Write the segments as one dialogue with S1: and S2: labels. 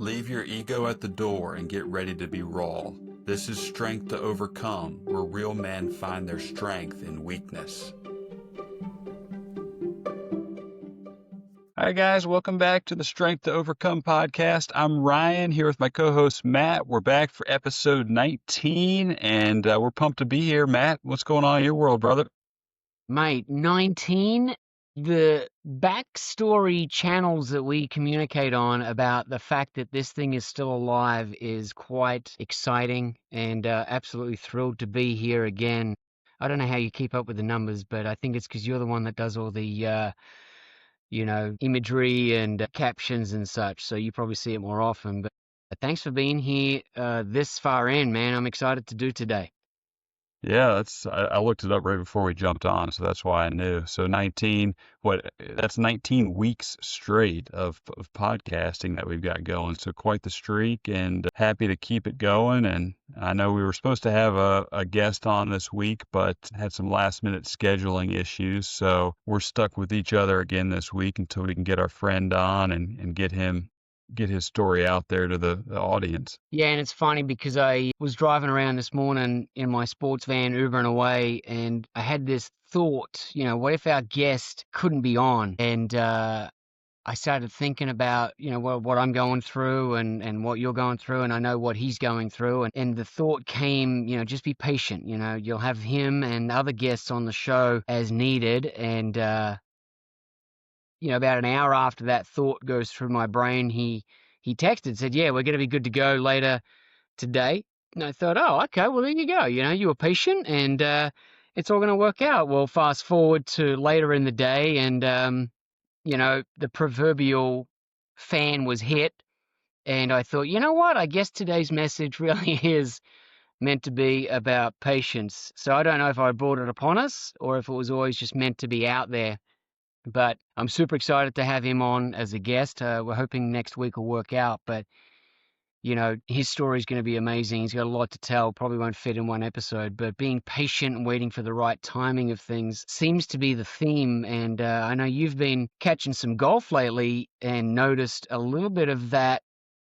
S1: Leave your ego at the door and get ready to be raw. This is Strength to Overcome, where real men find their strength in weakness. Hi guys, welcome back to the Strength to Overcome podcast. I'm Ryan here with my co-host Matt. We're back for episode 19 and we're pumped to be here. Matt, what's going on in your world, brother?
S2: Mate, 19, the backstory channels that we communicate on about the fact that this thing is still alive is quite exciting, and absolutely thrilled to be here again. I don't know how you keep up with the numbers, but I think it's because you're the one that does all the, imagery and captions and such, so you probably see it more often. But thanks for being here this far in, man. I'm excited to do today.
S1: Yeah, I looked it up right before we jumped on, so that's why I knew. So 19, that's 19 weeks straight of podcasting that we've got going. So quite the streak, and happy to keep it going. And I know we were supposed to have a guest on this week, but had some last minute scheduling issues. So we're stuck with each other again this week until we can get our friend on and get his story out there to the audience.
S2: Yeah, and it's funny because I was driving around this morning in my sports van, Ubering away, and I had this thought, what if our guest couldn't be on? And I started thinking about, what I'm going through and what you're going through, and I know what he's going through. And the thought came, just be patient. You'll have him and other guests on the show as needed. And, about an hour after that thought goes through my brain, he texted, said, yeah, we're going to be good to go later today. And I thought, oh, okay, well, there you go. You were patient, and it's all going to work out. Well, fast forward to later in the day, and, the proverbial fan was hit. And I thought, you know what? I guess today's message really is meant to be about patience. So I don't know if I brought it upon us or if it was always just meant to be out there. But I'm super excited to have him on as a guest. We're hoping next week will work out. But, his story is going to be amazing. He's got a lot to tell, probably won't fit in one episode. But being patient and waiting for the right timing of things seems to be the theme. And I know you've been catching some golf lately and noticed a little bit of that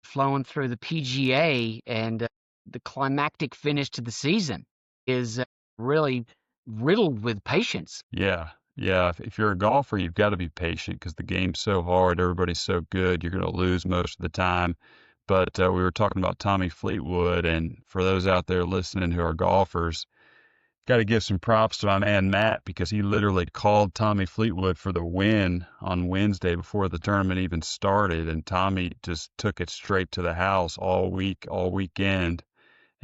S2: flowing through the PGA, and the climactic finish to the season is really riddled with patience.
S1: Yeah. Yeah, if you're a golfer, you've got to be patient because the game's so hard. Everybody's so good. You're going to lose most of the time. But we were talking about Tommy Fleetwood, and for those out there listening who are golfers, got to give some props to my man Matt because he literally called Tommy Fleetwood for the win on Wednesday before the tournament even started, and Tommy just took it straight to the house all weekend.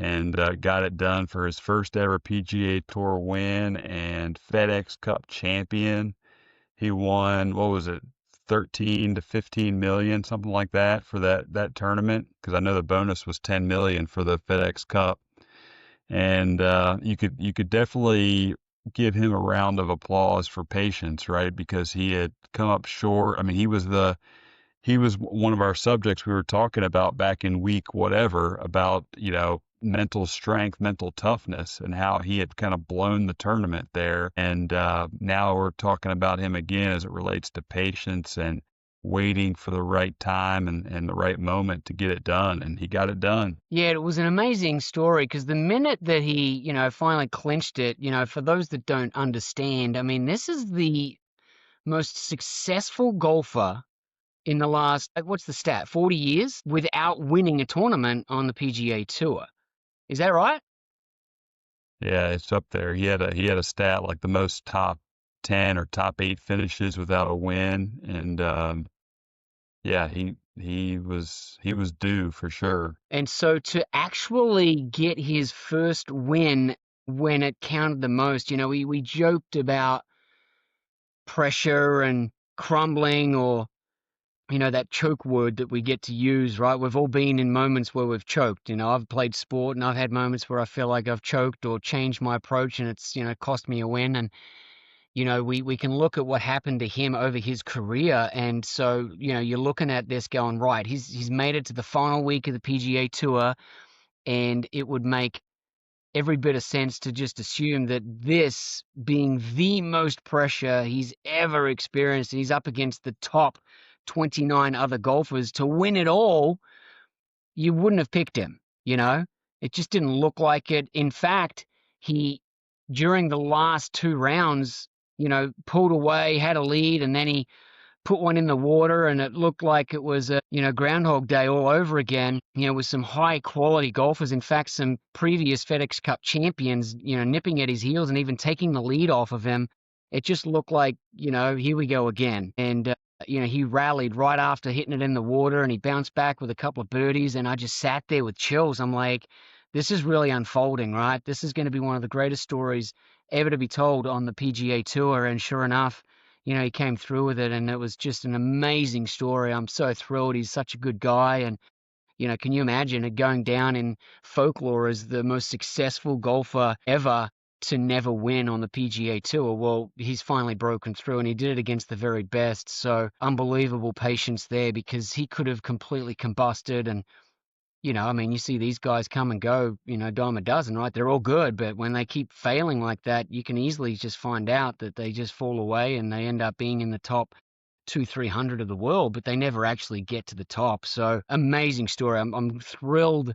S1: And got it done for his first ever PGA Tour win and FedEx Cup champion. He won, what was it, 13 to 15 million, something like that for that tournament, because I know the bonus was 10 million for the FedEx Cup. And you could definitely give him a round of applause for patience, right? Because he had come up short. I mean, he was one of our subjects we were talking about back in week whatever about, mental strength, mental toughness, and how he had kind of blown the tournament there. And now we're talking about him again as it relates to patience and waiting for the right time and the right moment to get it done. And he got it done.
S2: Yeah, it was an amazing story because the minute that he, finally clinched it, for those that don't understand, I mean, this is the most successful golfer in the last, what's the stat, 40 years without winning a tournament on the PGA Tour. Is that right?
S1: Yeah, it's up there. He had a stat like the most top 10 or top 8 finishes without a win, and yeah, he was due for sure.
S2: And so to actually get his first win when it counted the most, we joked about pressure and crumbling, or that choke word that we get to use, right? We've all been in moments where we've choked. I've played sport and I've had moments where I feel like I've choked or changed my approach and it's, cost me a win. And, we can look at what happened to him over his career. And so, you're looking at this going, right, he's made it to the final week of the PGA Tour, and it would make every bit of sense to just assume that this being the most pressure he's ever experienced, and he's up against the top 29 other golfers to win it all, you wouldn't have picked him, you know? It just didn't look like it. In fact, he, during the last two rounds, pulled away, had a lead, and then he put one in the water, and it looked like it was a, Groundhog Day all over again, with some high quality golfers. In fact, some previous FedEx Cup champions, nipping at his heels and even taking the lead off of him. It just looked like, here we go again. And, he rallied right after hitting it in the water, and he bounced back with a couple of birdies. And I just sat there with chills. I'm like, this is really unfolding, right? This is going to be one of the greatest stories ever to be told on the PGA Tour. And sure enough, he came through with it, and it was just an amazing story. I'm so thrilled. He's such a good guy. And, can you imagine it going down in folklore as the most successful golfer ever to never win on the PGA Tour? Well, he's finally broken through, and he did it against the very best. So unbelievable patience there, because he could have completely combusted. And you see these guys come and go, dime a dozen, right? They're all good, but when they keep failing like that, you can easily just find out that they just fall away and they end up being in the top 300 of the world, but they never actually get to the top. So amazing story. I'm thrilled,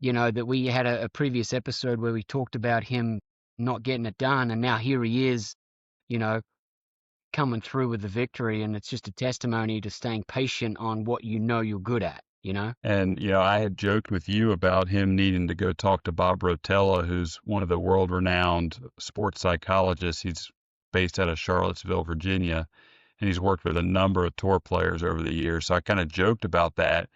S2: that we had a previous episode where we talked about him not getting it done, and now here he is, you know, coming through with the victory, and it's just a testimony to staying patient on what you're good at.
S1: And, I had joked with you about him needing to go talk to Bob Rotella, who's one of the world-renowned sports psychologists. He's based out of Charlottesville, Virginia, and he's worked with a number of tour players over the years. So I kind of joked about that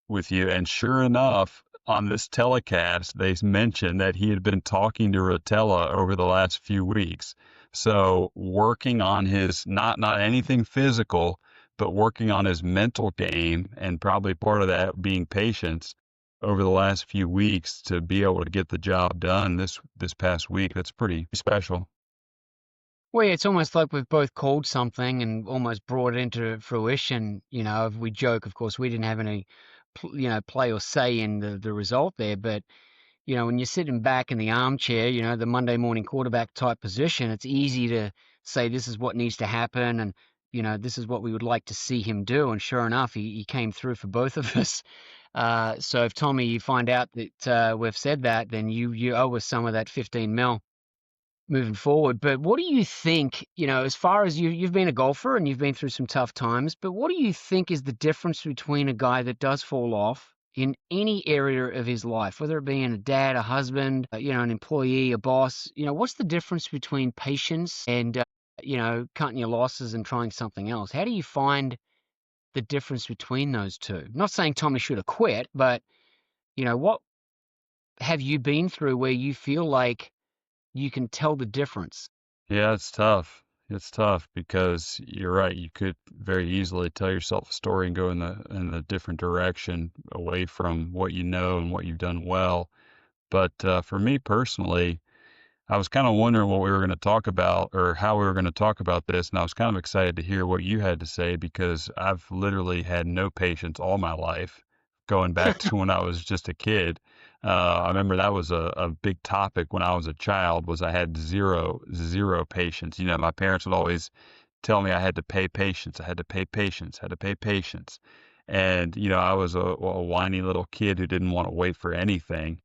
S1: with you. And sure enough, on this telecast, they mentioned that he had been talking to Rotella over the last few weeks. So working on his, not anything physical, but working on his mental game, and probably part of that being patience over the last few weeks to be able to get the job done this past week. That's pretty special.
S2: Well, yeah, it's almost like we've both called something and almost brought it into fruition. If we joke, of course, we didn't have any, play or say in the result there. But, when you're sitting back in the armchair, the Monday morning quarterback type position, it's easy to say this is what needs to happen, and, this is what we would like to see him do. And sure enough, he came through for both of us. So if Tommy, you find out that we've said that, then you owe us some of that 15 mil moving forward. But what do you think, as far as you've been a golfer and you've been through some tough times, but what do you think is the difference between a guy that does fall off in any area of his life, whether it be in a dad, a husband, an employee, a boss? What's the difference between patience and, cutting your losses and trying something else? How do you find the difference between those two? I'm not saying Tommy should have quit, but, what have you been through where you feel like you can tell the difference?
S1: Yeah, it's tough. It's tough because you're right. You could very easily tell yourself a story and go in the different direction away from what you know and what you've done well. But for me personally, I was kind of wondering what we were going to talk about or how we were going to talk about this, and I was kind of excited to hear what you had to say because I've literally had no patience all my life, going back to when I was just a kid. I remember that was a big topic when I was a child, was I had zero patience. My parents would always tell me I had to pay patience, I had to pay patience, had to pay patience. And, I was a whiny little kid who didn't want to wait for anything.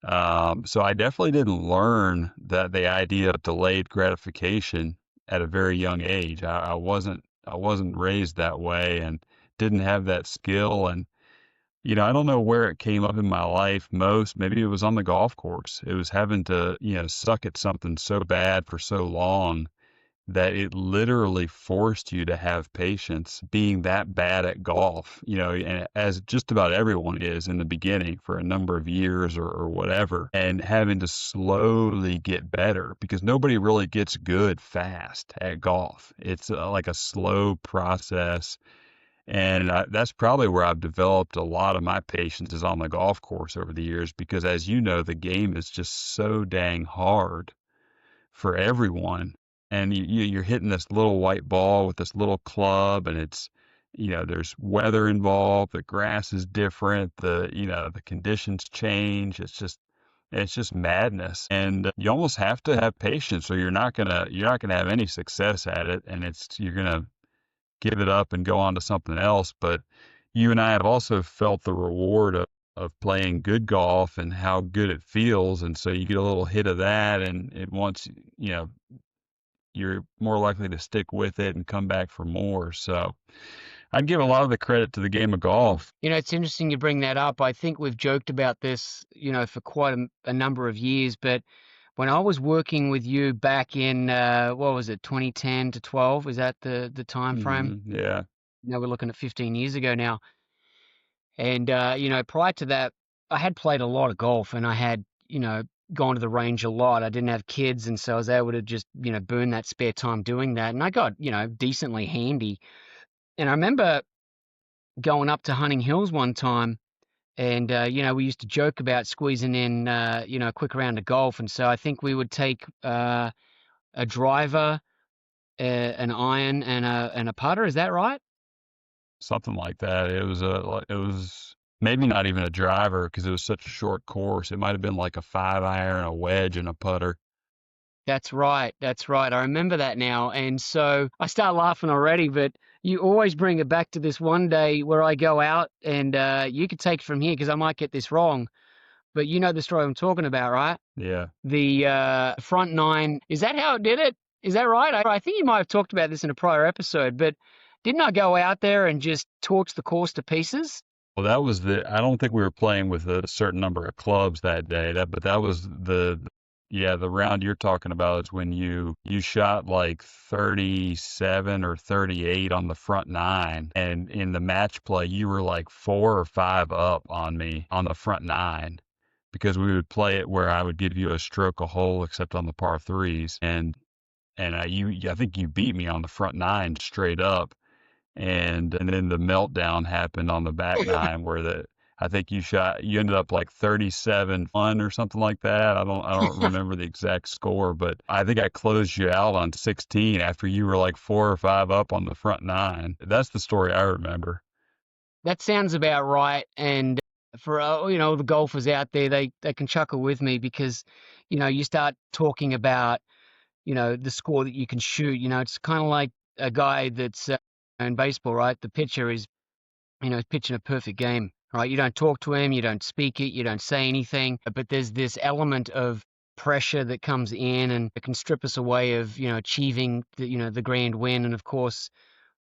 S1: So I definitely didn't learn that the idea of delayed gratification at a very young age. I wasn't raised that way and didn't have that skill. And, I don't know where it came up in my life most. Maybe it was on the golf course. It was having to, suck at something so bad for so long that it literally forced you to have patience being that bad at golf, and as just about everyone is in the beginning for a number of years or whatever, and having to slowly get better because nobody really gets good fast at golf. It's like a slow process. And that's probably where I've developed a lot of my patience is on the golf course over the years, because as you know, the game is just so dang hard for everyone. And you're hitting this little white ball with this little club, and it's, there's weather involved. The grass is different. The conditions change. It's just madness. And you almost have to have patience, or you're not gonna have any success at it. And you're gonna give it up and go on to something else. But you and I have also felt the reward of playing good golf and how good it feels. And so you get a little hit of that, and it once, you know, you're more likely to stick with it and come back for more. So I'd give a lot of the credit to the game of golf.
S2: It's interesting you bring that up. I think we've joked about this, for quite a number of years, but when I was working with you back in, what was it, 2010 to 12? Is that the time frame?
S1: Yeah.
S2: Now we're looking at 15 years ago now. And, prior to that, I had played a lot of golf and I had, gone to the range a lot. I didn't have kids. And so I was able to just, burn that spare time doing that. And I got, decently handy. And I remember going up to Hunting Hills one time and, we used to joke about squeezing in, a quick round of golf. And so I think we would take a driver, an iron, and a putter. Is that right?
S1: Something like that. It was maybe not even a driver because it was such a short course. It might have been like a 5 iron, a wedge, and a putter.
S2: That's right. That's right. I remember that now. And so I start laughing already, but you always bring it back to this one day where I go out and you could take it from here because I might get this wrong. But you know the story I'm talking about, right?
S1: Yeah.
S2: The front nine. Is that how it did it? Is that right? I think you might have talked about this in a prior episode, but didn't I go out there and just torch the course to pieces?
S1: Well, I don't think we were playing with a certain number of clubs that day. But that was yeah, the round you're talking about is when you shot like 37 or 38 on the front nine. And in the match play, you were like 4 or 5 up on me on the front nine because we would play it where I would give you a stroke a hole except on the par threes. And I think you beat me on the front nine straight up. And then the meltdown happened on the back nine where I think you ended up like 37-1 or something like that. I don't remember the exact score, but I think I closed you out on 16 after you were like 4 or 5 up on the front nine. That's the story I remember.
S2: That sounds about right. And for the golfers out there, they can chuckle with me because, you start talking about, the score that you can shoot. It's kind of like a guy that's in baseball, right? The pitcher is, pitching a perfect game, right? You don't talk to him, you don't speak it, you don't say anything, but there's this element of pressure that comes in and it can strip us away of, achieving the grand win. And of course,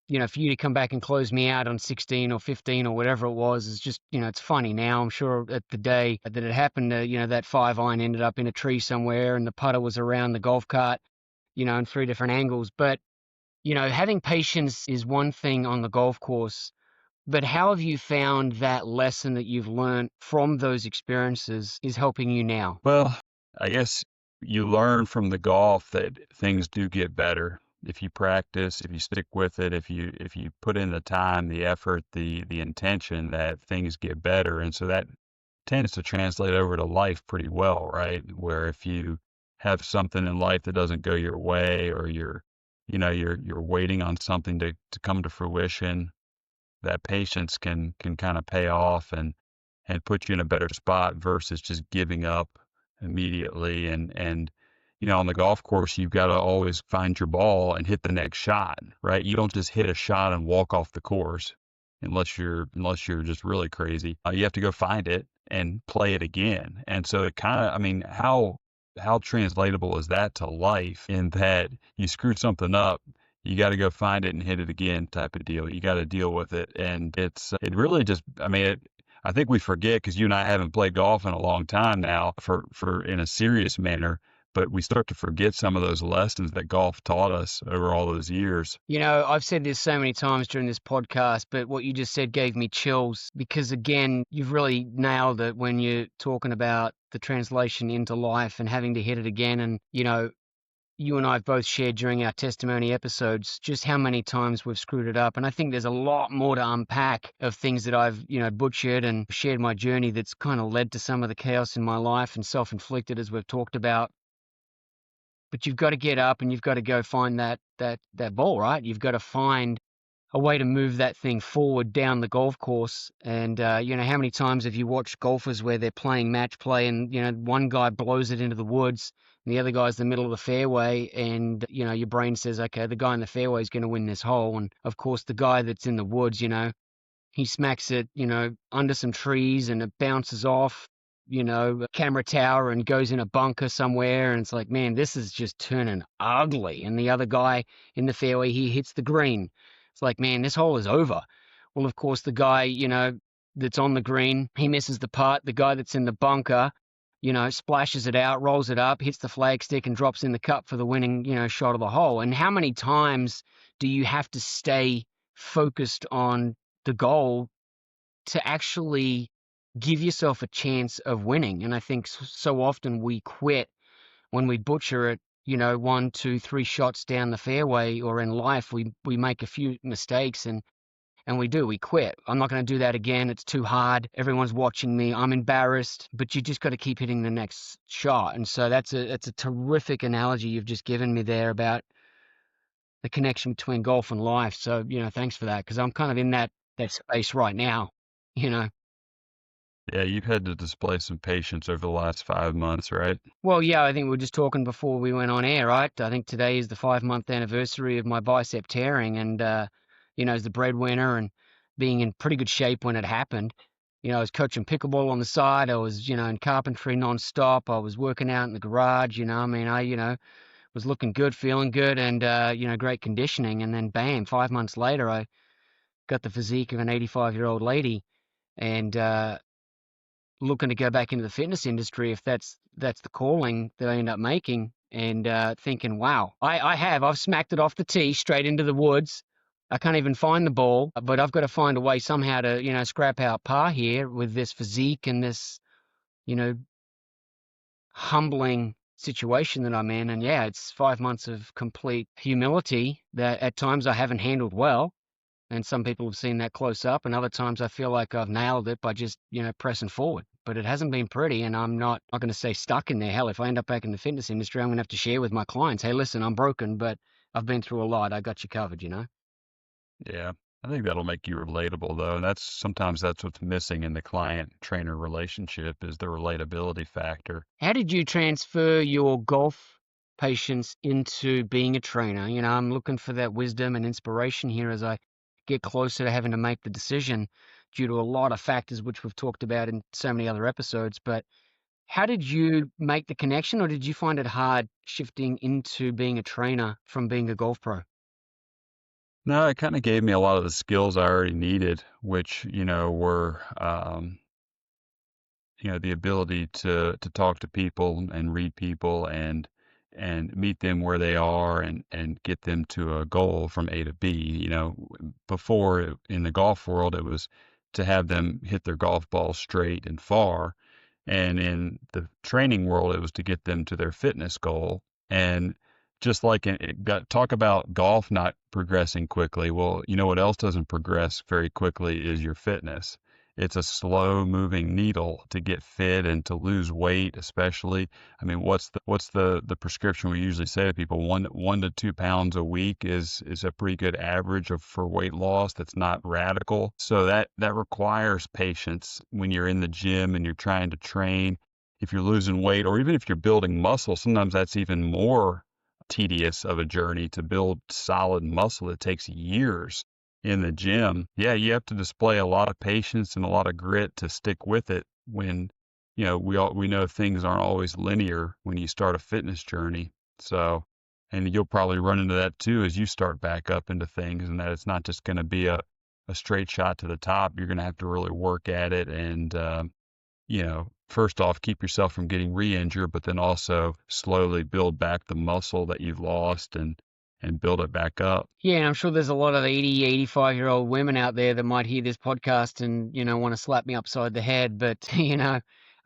S2: for you to come back and close me out on 16 or 15 or whatever it was is just, it's funny now. I'm sure at the day that it happened, that 5 iron ended up in a tree somewhere and the putter was around the golf cart, in 3 different angles. But, having patience is one thing on the golf course, but how have you found that lesson that you've learned from those experiences is helping you now?
S1: Well, I guess you learn from the golf that things do get better if you practice, if you stick with it, if you put in the time, the effort, the intention, that things get better. And so that tends to translate over to life pretty well, right? Where if you have something in life that doesn't go your way, or you're waiting on something to come to fruition, that patience can kind of pay off and put you in a better spot versus just giving up immediately. And on the golf course, you've got to always find your ball and hit the next shot, right? You don't just hit a shot and walk off the course unless you're just really crazy. You have to go find it and play it again. And so it kind of, I mean, how translatable is that to life, in that you screwed something up, you got to go find it and hit it again, type of deal. You got to deal with it. And it really just, I mean, I think we forget, because you and I haven't played golf in a long time now for in a serious manner, but we start to forget some of those lessons that golf taught us over all those years.
S2: I've said this so many times during this podcast, but what you just said gave me chills because, again, you've really nailed it when you're talking about the translation into life and having to hit it again. And, you and I have both shared during our testimony episodes just how many times we've screwed it up. And I think there's a lot more to unpack of things that I've, butchered and shared my journey that's kind of led to some of the chaos in my life and self-inflicted, as we've talked about. But you've got to get up and you've got to go find that ball, right? You've got to find a way to move that thing forward down the golf course. And, how many times have you watched golfers where they're playing match play and, one guy blows it into the woods and the other guy's the middle of the fairway, and, your brain says, okay, the guy in the fairway is going to win this hole. And of course, the guy that's in the woods, he smacks it, under some trees and it bounces off, a camera tower and goes in a bunker somewhere. And it's like, man, this is just turning ugly. And the other guy in the fairway, he hits the green. It's like, man, this hole is over. Well, of course, the guy, that's on the green, he misses the putt. The guy that's in the bunker, splashes it out, rolls it up, hits the flagstick and drops in the cup for the winning, shot of the hole. And how many times do you have to stay focused on the goal to actually give yourself a chance of winning? And I think so often we quit when we butcher it, one, two, three shots down the fairway, or in life we make a few mistakes and we quit. I'm not going to do that again. It's too hard. Everyone's watching me. I'm embarrassed. But you just got to keep hitting the next shot. And so that's a terrific analogy you've just given me there about the connection between golf and life. So, thanks for that, because I'm kind of in that space right now, you know.
S1: Yeah, you've had to display some patience over the last 5 months, right?
S2: Well, yeah, I think we were just talking before we went on air, right? I think today is the 5-month anniversary of my bicep tearing, and as the breadwinner and being in pretty good shape when it happened. I was coaching pickleball on the side. I was, in carpentry nonstop. I was working out in the garage. I mean, I, was looking good, feeling good, and great conditioning. And then, bam, 5 months later, I got the physique of an 85-year-old lady, and looking to go back into the fitness industry if that's the calling that I end up making, and thinking, wow, I've smacked it off the tee straight into the woods. I can't even find the ball, but I've got to find a way somehow to, scrap out par here with this physique and this, you know, humbling situation that I'm in. And yeah, it's 5 months of complete humility that at times I haven't handled well. And some people have seen that close up, and other times I feel like I've nailed it by just, pressing forward. But it hasn't been pretty, and I'm not going to stay stuck in there. Hell, if I end up back in the fitness industry, I'm going to have to share with my clients, hey, listen, I'm broken, but I've been through a lot. I got you covered.
S1: Yeah. I think that'll make you relatable though. And that's what's missing in the client trainer relationship is the relatability factor.
S2: How did you transfer your golf patience into being a trainer? I'm looking for that wisdom and inspiration here as I get closer to having to make the decision due to a lot of factors which we've talked about in so many other episodes. But how did you make the connection, or did you find it hard shifting into being a trainer from being a golf pro?
S1: No, it kind of gave me a lot of the skills I already needed, which, were, the ability to talk to people and read people and meet them where they are and get them to a goal from A to B. Before in the golf world, it was to have them hit their golf ball straight and far. And in the training world, it was to get them to their fitness goal. And just like talk about golf not progressing quickly. Well, you know what else doesn't progress very quickly is your fitness. It's a slow moving needle to get fit and to lose weight, especially. I mean, what's the prescription we usually say to people? 1 to 2 pounds a week is a pretty good average for weight loss. That's not radical. So that requires patience when you're in the gym and you're trying to train. If you're losing weight or even if you're building muscle, sometimes that's even more tedious of a journey to build solid muscle. It takes years in the gym. Yeah, you have to display a lot of patience and a lot of grit to stick with it when, we know things aren't always linear when you start a fitness journey. So, and you'll probably run into that too as you start back up into things, and that it's not just going to be a straight shot to the top. You're going to have to really work at it and, first off, keep yourself from getting re-injured, but then also slowly build back the muscle that you've lost and build it back up.
S2: Yeah, and I'm sure there's a lot of 80, 85-year-old women out there that might hear this podcast and, want to slap me upside the head. But,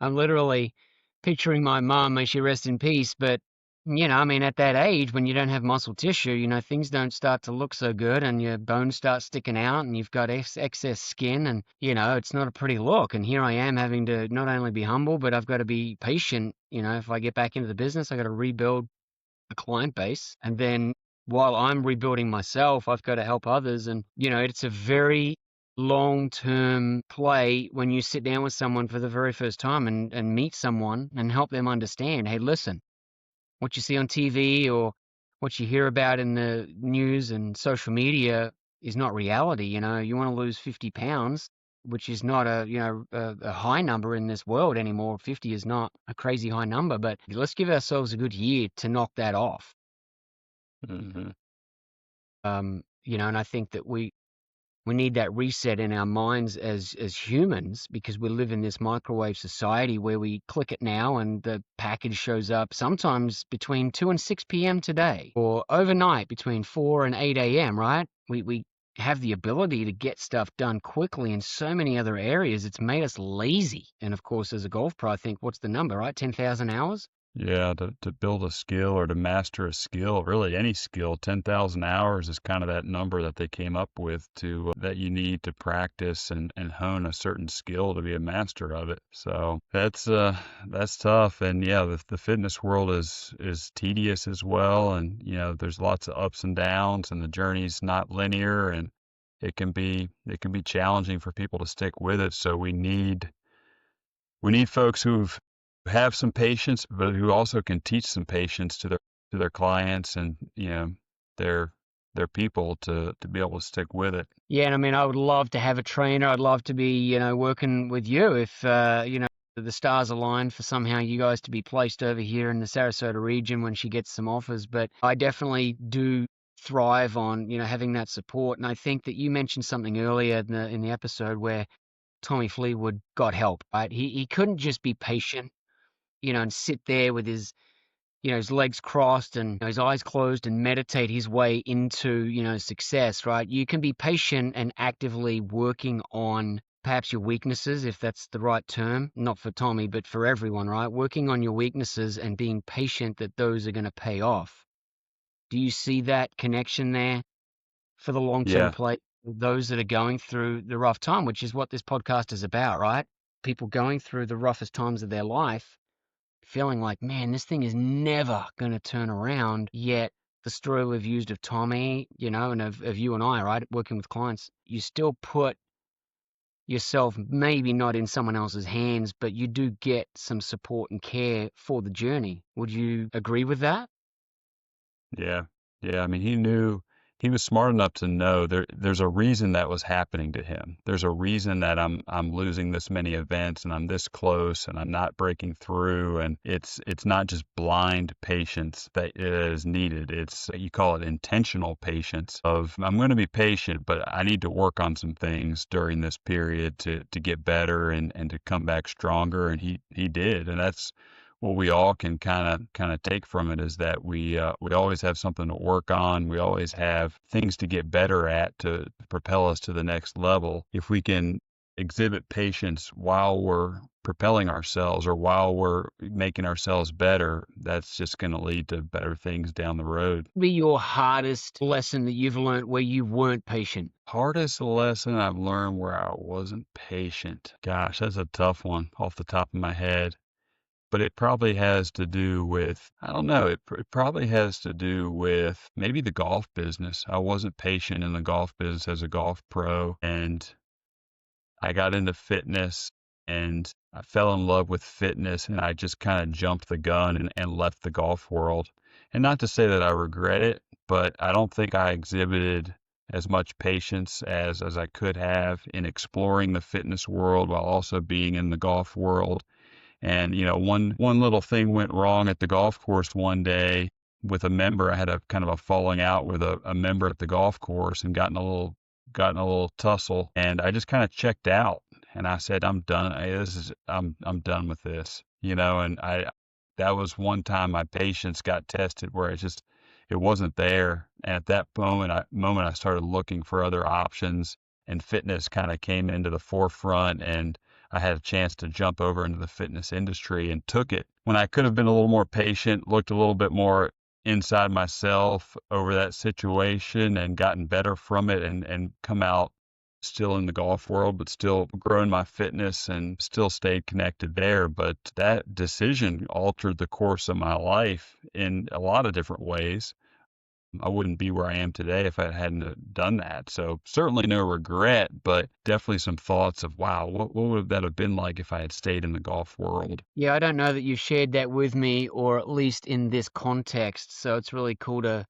S2: I'm literally picturing my mum, may she rest in peace. But, I mean, at that age, when you don't have muscle tissue, things don't start to look so good and your bones start sticking out and you've got excess skin and, it's not a pretty look. And here I am having to not only be humble, but I've got to be patient. If I get back into the business, I got to rebuild a client base. And then while I'm rebuilding myself, I've got to help others. And, it's a very long-term play when you sit down with someone for the very first time and meet someone and help them understand, hey, listen, what you see on TV or what you hear about in the news and social media, is not reality. You want to lose 50 pounds, which is not a high number in this world anymore. 50 is not a crazy high number, but let's give ourselves a good year to knock that off.
S1: Hmm.
S2: And I think that we need that reset in our minds as humans, because we live in this microwave society where we click it now and the package shows up sometimes between 2 and 6 p.m. today, or overnight between 4 and 8 a.m., right? We have the ability to get stuff done quickly in so many other areas. It's made us lazy. And of course, as a golf pro, I think, what's the number, right? 10,000 hours?
S1: Yeah, to build a skill or to master a skill, really any skill, 10,000 hours is kind of that number that they came up with to that you need to practice and hone a certain skill to be a master of it. So that's tough. And yeah, the fitness world is tedious as well. And there's lots of ups and downs, and the journey's not linear, and it can be challenging for people to stick with it. So we need folks who have some patience, but who also can teach some patience to their clients and their their people to be able to stick with it.
S2: Yeah, and I mean, I would love to have a trainer. I'd love to be, working with you if, the stars aligned for somehow you guys to be placed over here in the Sarasota region when she gets some offers. But I definitely do thrive on, having that support. And I think that you mentioned something earlier in the episode where Tommy Fleetwood got help, right? He couldn't just be patient, and sit there with his legs crossed and his eyes closed and meditate his way into, success, right? You can be patient and actively working on perhaps your weaknesses, if that's the right term, not for Tommy, but for everyone, right? Working on your weaknesses and being patient that those are going to pay off. Do you see that connection there for the long-term
S1: Yeah,
S2: play? Those that are going through the rough time, which is what this podcast is about, right? People going through the roughest times of their life, feeling like, man, this thing is never going to turn around. Yet the story we've used of Tommy, and of you and I, right, working with clients, you still put yourself maybe not in someone else's hands, but you do get some support and care for the journey. Would you agree with that?
S1: yeah, yeah. I mean, he was smart enough to know there's a reason that was happening to him. There's a reason that I'm losing this many events and I'm this close and I'm not breaking through. And it's not just blind patience that is needed. It's you call it intentional patience of I'm going to be patient, but I need to work on some things during this period to get better and to come back stronger. And he did, and that's what we all can kind of take from it is that we always have something to work on. We always have things to get better at to propel us to the next level. If we can exhibit patience while we're propelling ourselves or while we're making ourselves better, that's just going to lead to better things down the road.
S2: Be your hardest lesson that you've learned where you weren't patient.
S1: Hardest lesson I've learned where I wasn't patient. Gosh, that's a tough one off the top of my head. But it probably has to do with, I don't know, it probably has to do with maybe the golf business. I wasn't patient in the golf business as a golf pro, and I got into fitness and I fell in love with fitness, and I just kind of jumped the gun and left the golf world. And not to say that I regret it, but I don't think I exhibited as much patience as I could have in exploring the fitness world while also being in the golf world. And one little thing went wrong at the golf course one day with a member. I had a kind of a falling out with a member at the golf course and gotten a little tussle, and I just kind of checked out. And I said, I'm done. I'm done with this. And that was one time my patience got tested where it wasn't there. And at that moment I started looking for other options, and fitness kind of came into the forefront, and I had a chance to jump over into the fitness industry and took it when I could have been a little more patient, looked a little bit more inside myself over that situation and gotten better from it and come out still in the golf world, but still growing my fitness and still stayed connected there. But that decision altered the course of my life in a lot of different ways. I wouldn't be where I am today if I hadn't done that. So certainly no regret, but definitely some thoughts of, wow, what would that have been like if I had stayed in the golf world?
S2: Yeah, I don't know that you've shared that with me, or at least in this context. So it's really cool to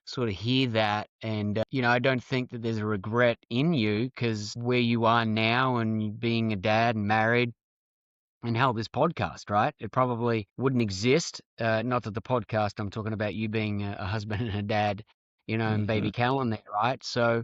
S2: sort of hear that. And, I don't think that there's a regret in you because where you are now and you being a dad and married and hell, this podcast, right? It probably wouldn't exist. Not that the podcast, I'm talking about you being a husband and a dad, and
S1: Hmm.
S2: baby Callan there, right? So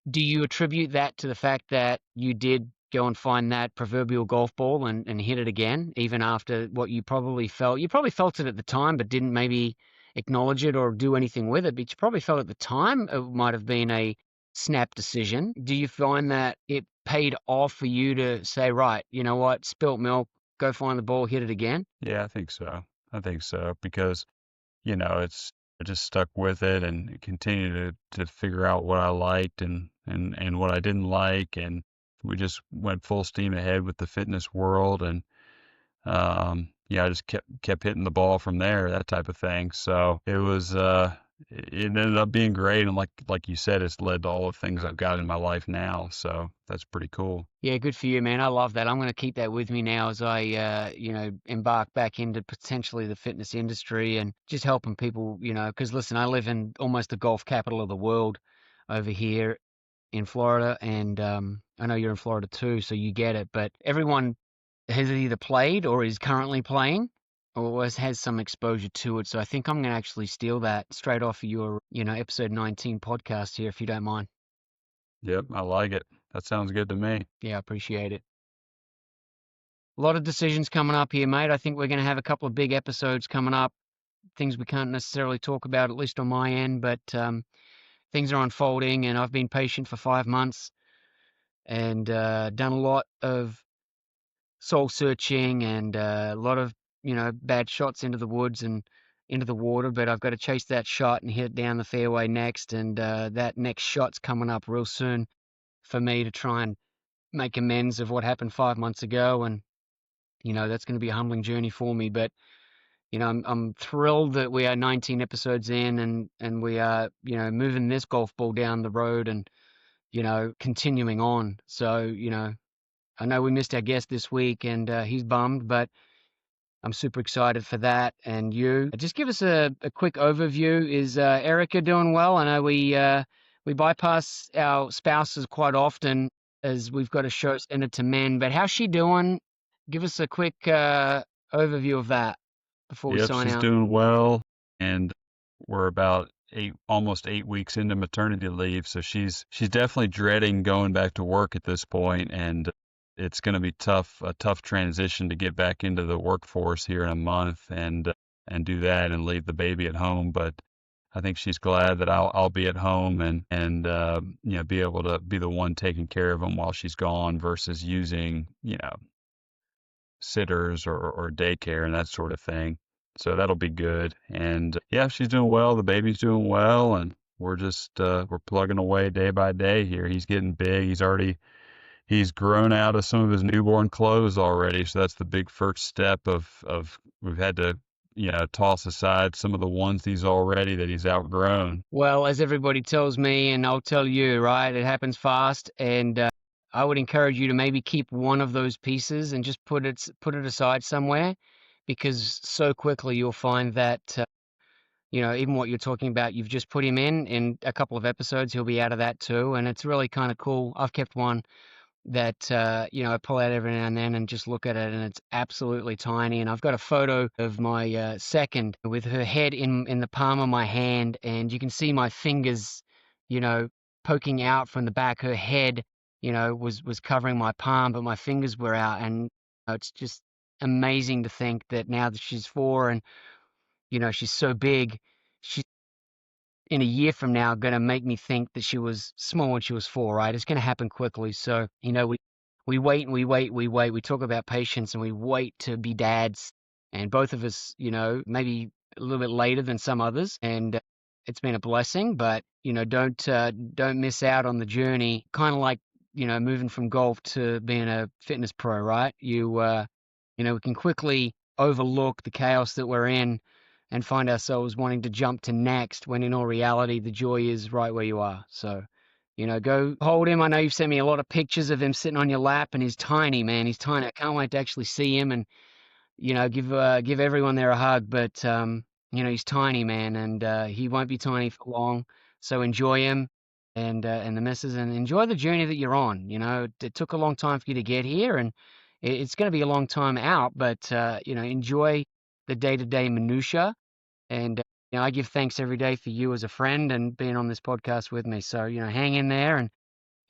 S2: do you attribute that to the fact that you did go and find that proverbial golf ball and hit it again, even after what you probably felt? You probably felt it at the time, but didn't maybe acknowledge it or do anything with it. But you probably felt at the time it might have been a snap decision. Do you find that it paid off for you to say, right, you know what, spilt milk, go find the ball, hit it again?
S1: Yeah, I think so. I think so because, I just stuck with it and continued to figure out what I liked and what I didn't like. And we just went full steam ahead with the fitness world. And, yeah, I just kept hitting the ball from there, that type of thing. So it ended up being great. And like you said, it's led to all the things I've got in my life now. So that's pretty cool.
S2: Yeah, good for you, man. I love that. I'm going to keep that with me now as I, embark back into potentially the fitness industry and just helping people, because listen, I live in almost the golf capital of the world over here in Florida. And I know you're in Florida too, so you get it. But everyone has either played or is currently playing or has some exposure to it. So I think I'm going to actually steal that straight off of your, episode 19 podcast here, if you don't mind.
S1: Yep, I like it. That sounds good to me.
S2: Yeah, I appreciate it. A lot of decisions coming up here, mate. I think we're going to have a couple of big episodes coming up. Things we can't necessarily talk about, at least on my end, but things are unfolding, and I've been patient for 5 months and done a lot of soul searching and a lot of, bad shots into the woods and into the water. But I've got to chase that shot and hit it down the fairway next, and that next shot's coming up real soon for me to try and make amends of what happened 5 months ago. And that's going to be a humbling journey for me. But I'm thrilled that we are 19 episodes in, and we are moving this golf ball down the road and continuing on. So I know we missed our guest this week, and he's bummed, but I'm super excited for that. And you, just give us a quick overview. Is Erica doing well? I know we bypass our spouses quite often as we've got a show centered to men, but how's she doing? Give us a quick overview of that before we
S1: Yep,
S2: sign
S1: she's
S2: out.
S1: doing well, and we're about almost 8 weeks into maternity leave, so she's definitely dreading going back to work at this point, and it's going to be a tough transition to get back into the workforce here in a month and do that and leave the baby at home. But I think she's glad that I'll be at home and be able to be the one taking care of him while she's gone versus using sitters or daycare and that sort of thing. So that'll be good. And yeah, she's doing well. The baby's doing well, and we're plugging away day by day here. He's getting big. He's grown out of some of his newborn clothes already. So that's the big first step of we've had to toss aside some of the onesies already that he's outgrown.
S2: Well, as everybody tells me, and I'll tell you, right, it happens fast, and I would encourage you to maybe keep one of those pieces and just put it aside somewhere, because so quickly you'll find that even what you're talking about, you've just put him in a couple of episodes, he'll be out of that too, and it's really kind of cool. I've kept one that I pull out every now and then and just look at it, and it's absolutely tiny. And I've got a photo of my second with her head in the palm of my hand, and you can see my fingers, you know, poking out from the back. Her head, was covering my palm, but my fingers were out, and it's just amazing to think that now that she's 4 and she's so big, she's in a year from now going to make me think that she was small when she was 4, right? It's going to happen quickly. So, we wait and we wait, we wait. We talk about patience and we wait to be dads. And both of us, maybe a little bit later than some others. And it's been a blessing, but, don't miss out on the journey. Kind of like, moving from golf to being a fitness pro, right? We can quickly overlook the chaos that we're in and find ourselves wanting to jump to next when in all reality the joy is right where you are. So, go hold him. I know you've sent me a lot of pictures of him sitting on your lap, and he's tiny, man. He's tiny. I can't wait to actually see him and give everyone there a hug. But he's tiny, man, and he won't be tiny for long. So enjoy him and the missus, and enjoy the journey that you're on. It took a long time for you to get here, and it's going to be a long time out. But enjoy the day-to-day minutia. And I give thanks every day for you as a friend and being on this podcast with me. So hang in there, and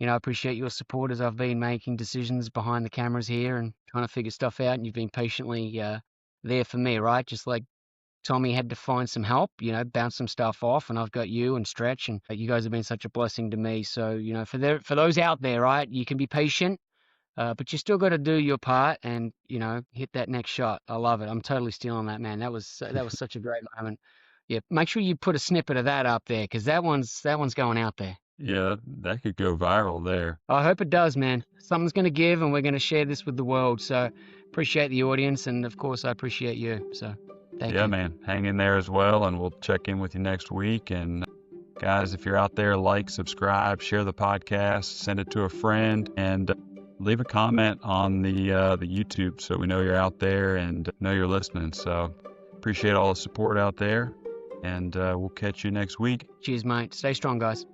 S2: I appreciate your support as I've been making decisions behind the cameras here and trying to figure stuff out, and you've been patiently there for me, right? Just like Tommy had to find some help, bounce some stuff off, and I've got you and Stretch, and you guys have been such a blessing to me. So, for those out there, right, you can be patient, but you still got to do your part and, hit that next shot. I love it. I'm totally stealing that, man. That was such a great moment. Yeah, make sure you put a snippet of that up there because that one's going out there.
S1: Yeah, that could go viral there.
S2: I hope it does, man. Something's going to give, and we're going to share this with the world. So appreciate the audience, and of course, I appreciate you. So thank
S1: Yeah,
S2: you.
S1: man. Hang in there as well, and we'll check in with you next week. And guys, if you're out there, like, subscribe, share the podcast, send it to a friend, and leave a comment on the YouTube so we know you're out there and know you're listening. So appreciate all the support out there, and we'll catch you next week.
S2: Cheers, mate. Stay strong, guys.